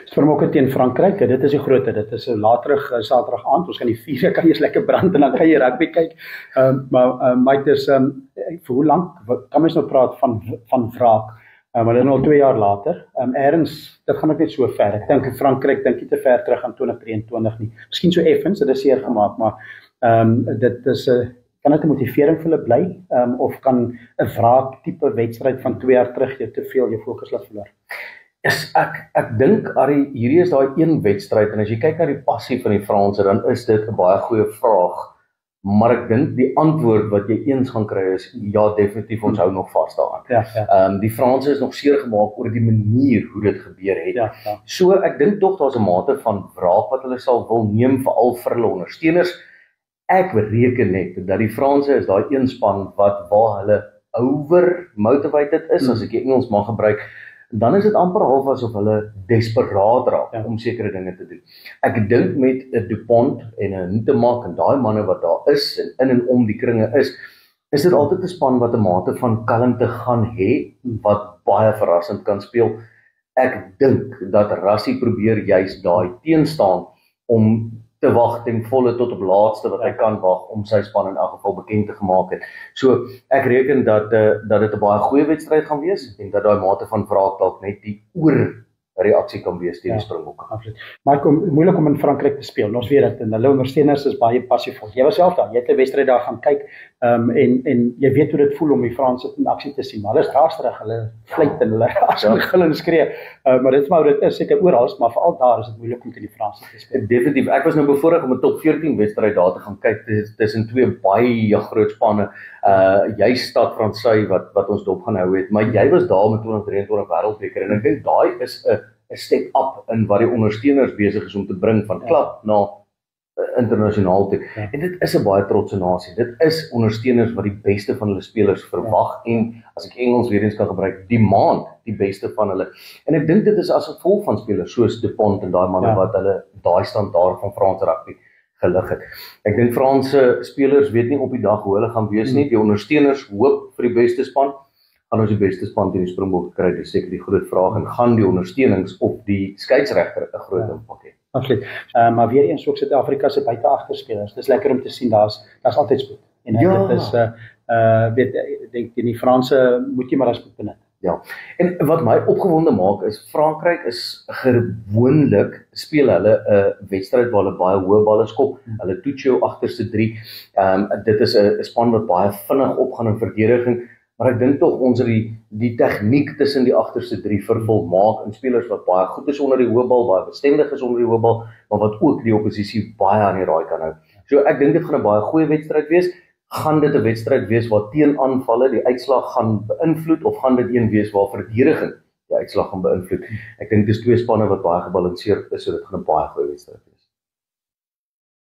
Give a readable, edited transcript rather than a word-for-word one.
Springbokke teen Frankryk, dit is die grootte, dit is 'n laterig Saterdag aand, ons kan die 4 kan jy lekker brand en dan kan jy rugby kyk. Maar Mike, dis vir hoe lank kan mens nou praat van wraak? Maar dit is al 2 jaar later. Ergens, dit gaan ek net so ver. Ek dink Frankryk dink nie te ver terug aan 2023 nie. Miskien so effens, dit is seer gemaak, maar dit is kan dit 'n motivering vir hulle bly, of kan 'n wraak tipe wedstryd van 2 jaar terug jou te veel jou fokus laat verloor? Ek dink, Arie, hierdie is daai een wedstryd, en as jy kyk na die passie van die Franse, dan is dit 'n baie goeie vraag, maar ek dink die antwoord wat jy eens gaan kry is, ja, definitief, ons hou nog vas daaraan. Ja. Die Franse is nog seer gemaak oor die manier hoe dit gebeur het. Ja. So, ek dink tog daar's 'n mate van wraak wat hulle sal wil neem, veral vir hulle ondersteuners. Ek bereken net dat die Franse is daai een span waar hulle over-motivated is, as ek die Engels mag gebruik, dan is dit amper half asof hulle desperaat raak om sekere dinge te doen. Ek dink met 'n Dupont en 'n Ntemak en daai manne wat daar is en in en om die kringe is dit altyd 'n span wat 'n mate van kalmte gaan hê, wat baie verrassend kan speel. Ek dink dat Rassie probeer juis daai teenstaan om te wag ten volle tot op laaste wat hy kan wag om sy span in elk geval bekend te gemaak het. So ek reken dat dit 'n baie goeie wedstryd gaan wees en dat daai mate van wraak dalk net die oorreaksie kan wees teen die Springbokke. Absoluut. Maar moeilik om in Frankryk te speel. Ons weet dit en hulle ondersteuners is baie passievol. Jy was self daar, jy het 'n wedstryd daar gaan kyk, en jy weet hoe dit voel om die Franse in aksie te sien. Maar hulle is raasrig, hulle fluit en hulle raas en gil en skree. Maar dit is seker oral, maar veral daar is dit moeilik om teen die Franse te speel. Definitief. Ek was nou bevoorreg om 'n top 14 wedstryd daar te gaan kyk tussen 2 baie groot spanne. Jy Stad Fransy wat ons dop gaan hou het, maar jy was daar met 2023 wêreldbeker en ek dink daai is 'n step up in wat die ondersteuners besig is om te bring van klub na internasionaal toe. En dit is 'n baie trotse nasie. Dit is ondersteuners wat die beste van hulle spelers verwag en as ek Engels weer eens kan gebruik, demand die beste van hulle. En ek dink dit is as gevolg van spelers soos Dupont en daai manne wat hulle daai standaard van Franse rugby gelig het. Ek dink Franse spelers weet nie op die dag hoe hulle gaan wees nie. Die ondersteuners hoop vir die beste span. Gaan ons die beste span teen die Springbokke kry? Dis seker die groot vraag, en gaan die ondersteunings op die skeieregter 'n groot impak hê? Absoluut. Maar weer eens ook Suid-Afrika se buite-agterspelers. Dis lekker om te sien daar's altyd spoed. En dit is weet dink die Franse moet jy maar as spoed benut. Ja. En wat my opgewonde maak is Frankryk is gewoonlik speel hulle 'n wedstryd waar hulle baie hoë balle skop. Hulle toets jou agterste 3. Dit is 'n span wat baie vinnig opgaan in verdediging. Maar ek dink tog ons het die tegniek tussen die agterste 3 vervolmaak in spelers wat baie goed is onder die hoë bal, baie bestendig is onder die hoë bal, maar wat ook die oppositie baie aan die raai kan hou. So ek dink dit gaan 'n baie goeie wedstryd wees. Gaan dit 'n wedstryd wees waar teenaanvalle die uitslag gaan beïnvloed, of gaan dit een wees waar verdediging die uitslag gaan beïnvloed? Ek dink dis 2 spanne wat baie gebalanseerd is, so dit gaan 'n baie goeie wedstryd wees.